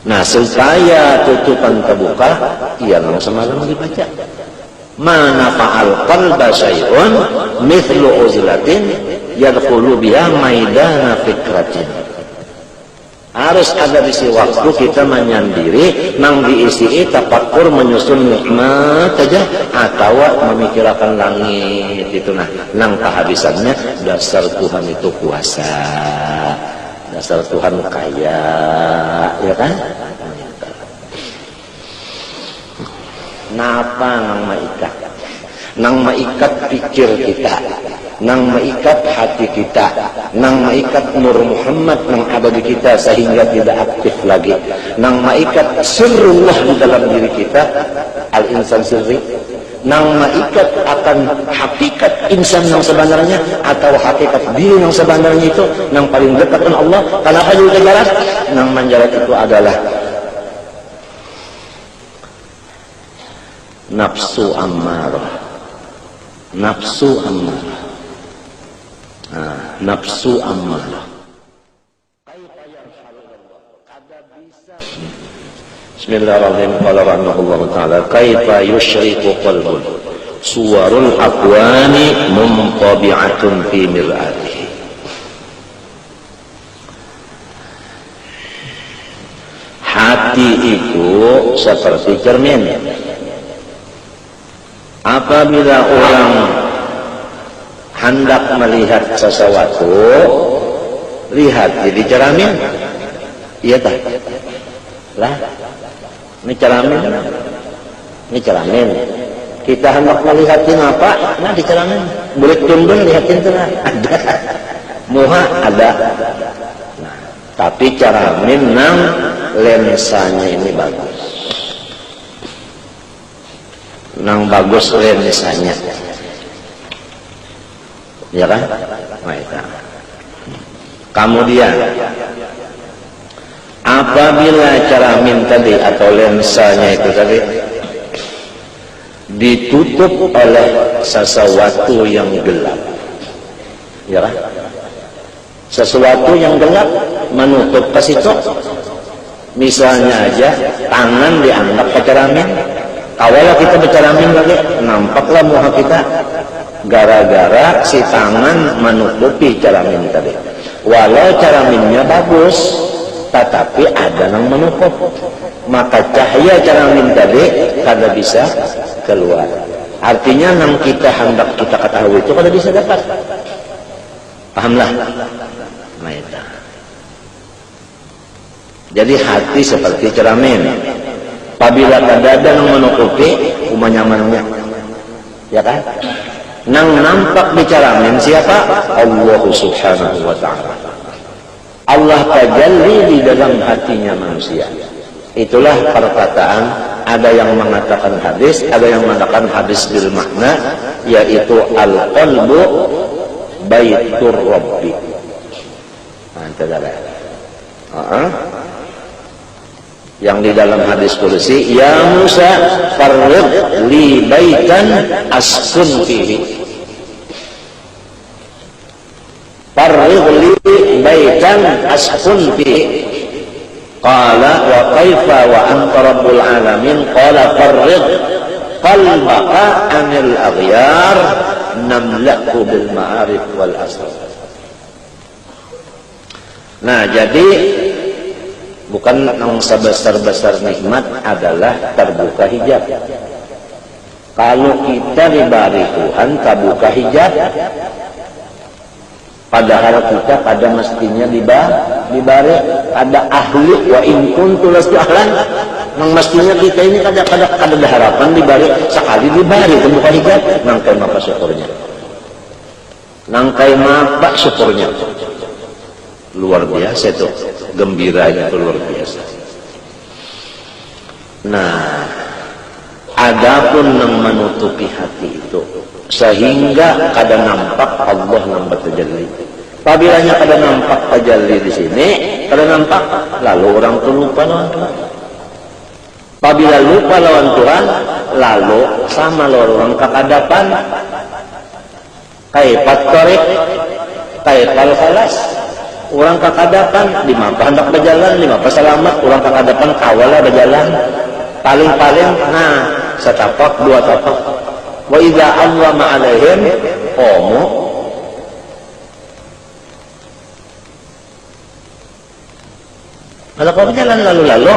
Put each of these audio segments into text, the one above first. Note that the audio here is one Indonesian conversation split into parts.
Nah, supaya tutupan terbuka, ia semalam dibaca. Mana fa'al qalba syai'un mithlu uzlatin yadkhulu biha maidana fikratin. Harus ada isi waktu kita menyendiri nang diisi tafakkur menyusun nikmat saja atau memikirkan langit itu. Nah, nang kehabisannya dasar Tuhan itu kuasa, dasar Tuhan kaya, ya kan? Napa nang maikat? Nang maikat pikir kita, nang maikat hati kita, nang maikat Nur Muhammad nang abadi kita sehingga tidak aktif lagi, nang maikat sirrullah di dalam diri kita, al-insan sirri, nang maikat akan hakikat insan yang sebenarnya atau hakikat diri yang sebenarnya itu nang paling dekat dengan Allah. Kenapa juga jalan? Nang menjalan itu adalah nafsu ammarah. Nafsu ammarah. Nafsu ammarah. Bismillahirrahmanirrahim. Qala rahimahullahu ta'ala kaifa yushriku qalbun suwarul aqwani muntabi'atun fi mir'atihi. Hati itu seperti cermin. Apabila orang hendak melihat sesuatu, lihat jadi cermin, iya tak? Lah, ini cermin, ini cermin. Kita hendak melihatin apa? Nah di cermin, boleh tumbel lihatin tuh ada, muha ada. Nah, tapi cermin nang lensanya ini bagus. Nang bagus lensanya, ya kan? Kemudian apabila cermin tadi atau lensanya itu tadi ditutup oleh sesuatu yang gelap, ya kan? Sesuatu yang gelap menutup ke situ. Misalnya aja tangan dianggap ke cermin. Awalnya kita bercermin lagi, nampaklah muka kita gara-gara si tangan menutupi cermin tadi. Walau cerminnya bagus, tetapi ada yang menutup, maka cahaya cermin tadi kada bisa keluar. Artinya yang kita hendak kita ketahui itu kada bisa dapat. Pahamlah? Jadi hati seperti cermin. Apabila kada ada yang menutupi, nyamannya, ya kan? Nang nampak di cermin siapa? Allah Subhanahu wa Ta'ala. Allah tajalli di dalam hatinya manusia. Itulah perkataan, ada yang mengatakan hadis, ada yang mengatakan hadis bil makna, yaitu al-qalbu baitur rabbi. Yang di dalam hadis kursi, ya Musa farrid li baitan askun fihi. Farrid li baitan askun fihi. Qala wa kaifa wa anta rabbul alamin. Qala farrid qalbaka anil aghyar namla'ku bil ma'arif wal asrar. Nah, jadi bukan yang sebesar-besar nikmat adalah terbuka hijab. Kalau kita diberi Tuhan terbuka hijab, padahal kita pada mestinya diberi ada ahli wa in kuntu lastu ahlan. Nang mestinya kita ini kada harapan diberi, sekali diberi terbuka hijab, nangkai mapa syukurnya. Nangkai mapa syukurnya. Luar biasa itu, gembiranya itu luar biasa. Nah, adapun yang menutupi hati itu sehingga kada nampak Allah yang bertajalli. Apabila kada nampak tajalli di sini, kada nampak, lalu orang itu lupa lawan Tuhan. Apabila lupa lawan Tuhan, lalu sama orang kekadapan, kaifat tarik, kaifal khalas. orang kakadapan 5 hendak berjalan 5 selamat, orang kakadapan kawala berjalan paling-paling setapak 2 tapak. Wa idza allama alaihim qamu. Kalau kau berjalan lalu-lalu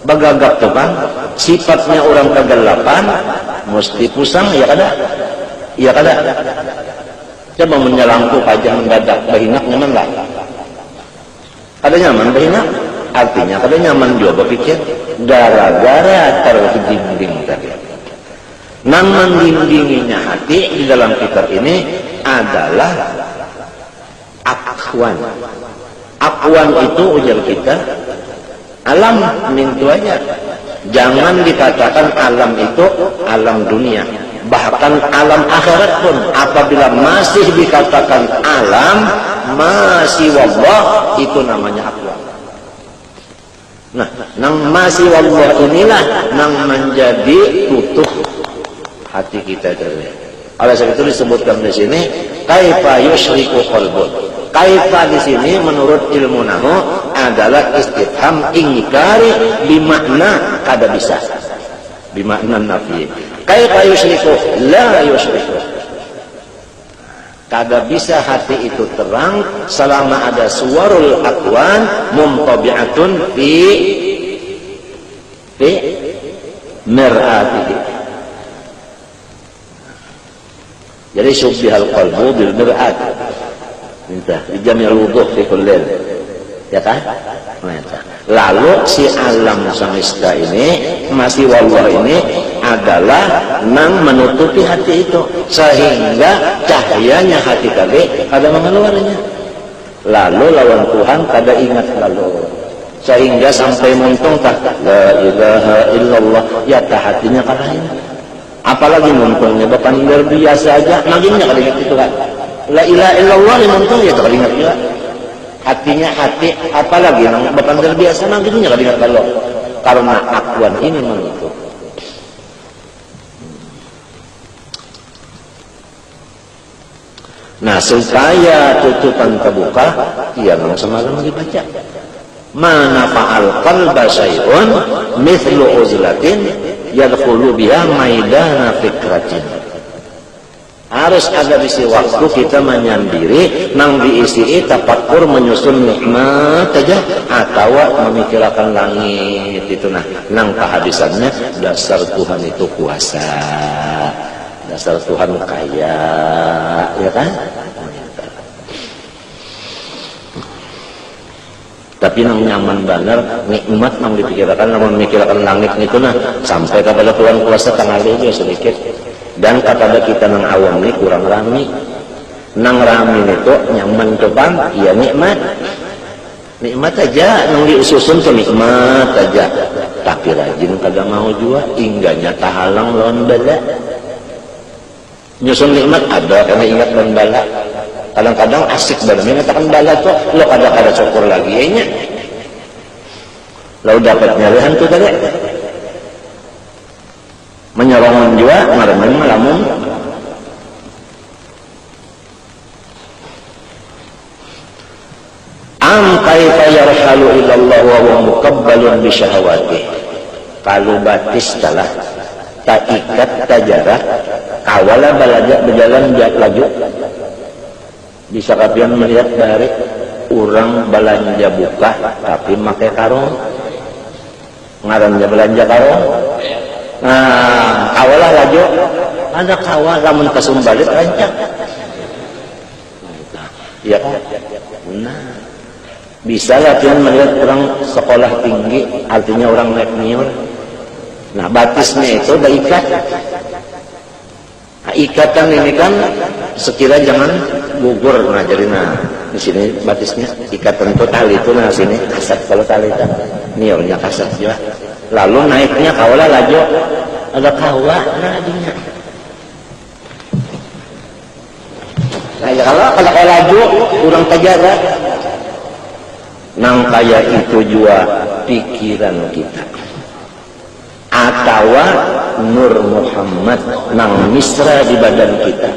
bagagap tuh kan, sifatnya orang kegelapan mesti pusang, ya kada? Iya kada? Coba menyelangku pajang mendadak bahinak nyaman lah. Kada nyaman bahinak? Artinya kada nyaman juga berpikir gara-gara taruh dinding tadi. Nang mendindinginya hati di dalam kitab ini adalah akhwan. Akhwan itu ujar kita alam mintu aja. Jangan dikatakan alam itu alam dunia. Bahkan alam akhirat pun apabila masih dikatakan alam masih wallah, itu namanya akhwan. Nah, nang masih wallah inilah nang menjadi tutup hati kita dulu. Oleh sebab itu disebutkan di sini kaifa yusyriku qalbun. Kaifa di sini menurut ilmu nahu adalah istifham ingkari bimakna kada bisa. Bimakna nafi. Kaifa yusyriku la yusyriku. Kada bisa hati itu terang selama ada suwarul aqwan mumtabi'atun fi mir'atihi. Jadi syubbihal qalbu bil mir'at. Minta dijamil wuduh fi kullil. Ya kan? Lalu si alam semesta ini masih wallah ini adalah nang menutupi hati itu sehingga cahayanya hati tadi ada mengeluarnya. Lalu lawan Tuhan kada ingat lalu sehingga sampai muntung tak la ilaha illallah ya tak hatinya kada ingat. Apalagi muntungnya bukan luar biasa aja naginya kada ingat itu kan. La ilaha illallah muntung ya kada ingat juga. Hatinya hati apalagi yang bukan terbiasa naginya kada ingat kalau karena akhwan ini menutup. Nah, supaya tutupan terbuka, ya nang semalam dibaca. Mana fa'al qalba syai'un mithlu uzlatin yadkhulu biha maidana fikratin. Harus ada bisi waktu kita menyendiri nang diisi tafakkur menyusun nikmat aja atau memikirkan langit itu nang kehabisannya dasar Tuhan itu kuasa. Dasar Tuhan kaya, ya kan? Tapi nang nyaman benar, nikmat nang dipikirkan, nang memikirkan langit itu sampai kepada Tuhan kuasa tanggal itu sedikit. Dan kepada kita nang awam ini kurang rami. Nang rami itu nyaman coba, ya nikmat. Nikmat aja, nang diususun tuh nikmat aja. Tapi rajin kada mau juga, ingganya tahalang lawan bala. Nyusun nikmat ada karena ingat dan bala. Kadang-kadang asik badan mengatakan bala tuh lo kada syukur lagi nya. Lo dapat nyarihan tuh tadi. Menyorongan juga ngaremen lamun. Am kaifa yarhalu ila Allah wa huwa muqabbalun bi syahawati. Kalau batis telah tak ikat tak jarak kawala balaja berjalan laju bisa kapian melihat dari orang belanja buka tapi pakai karung ngarannya belanja karung kawala laju ada kawal lamun kasumbalit rancak ya kan bisa latihan melihat orang sekolah tinggi artinya orang naik niur. Nah, batisnya itu udah ikat. Nah, ikatan ini kan sekira jangan gugur. Nah, jadi di sini batisnya ikatan itu tali itu sini kasat kalau tali itu niurnya kasat juga. Lalu naiknya kawala laju ada kawa adinya. Nah, ya kalau laju kurang terjaga. Nang kaya itu juga pikiran kita. Atau Nur Muhammad nang misra di badan kita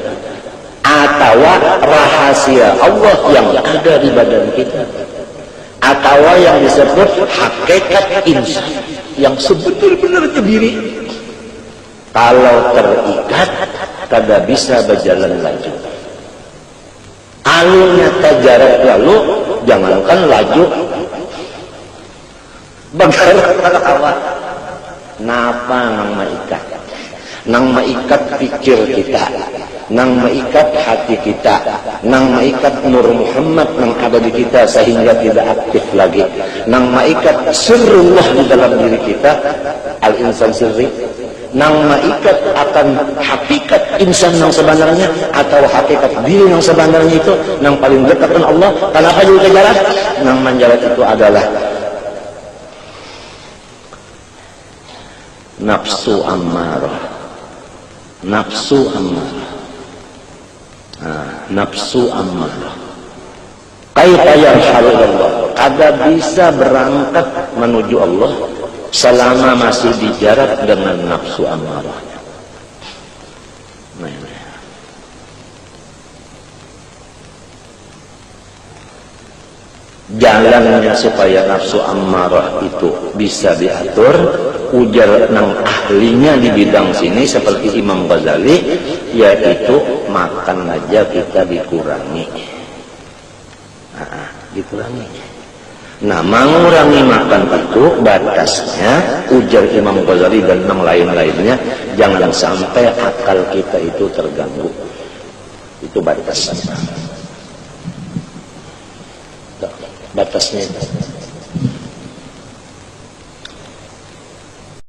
atau atau rahasia Allah yang ada di badan kita, atau yang disebut hakikat insan yang sebetul-benarnya diri. Kalau terikat, tidak bisa berjalan laju. Alurnya tajarak lalu, jangankan laju. Bagaimana awak? Napa nang maikat? Nang maikat pikir kita, nang maikat hati kita, nang maikat Nur Muhammad yang ada di kita sehingga tidak aktif lagi, nang maikat sirrullah di dalam diri kita, al-insan sirri, nang maikat akan hakikat insan yang sebenarnya atau hakikat diri yang sebenarnya itu nang paling dekat dengan Allah. Kenapa juga jarak? Nang menjarat itu adalah nafsu ammarah. Nafsu ammarah. Nafsu ammarah. Kaifa yarhalullah. Kada bisa berangkat menuju Allah selama masih dijarak dengan nafsu ammarahnya. Jalannya supaya nafsu ammarah itu bisa diatur, ujar nang ahlinya di bidang sini seperti Imam Ghazali, yaitu makan aja kita dikurangi. Dikurangi. Nah, mengurangi makan itu batasnya, ujar Imam Ghazali dan yang lain-lainnya, jangan sampai akal kita itu terganggu. Itu batasnya. Batasnya itu.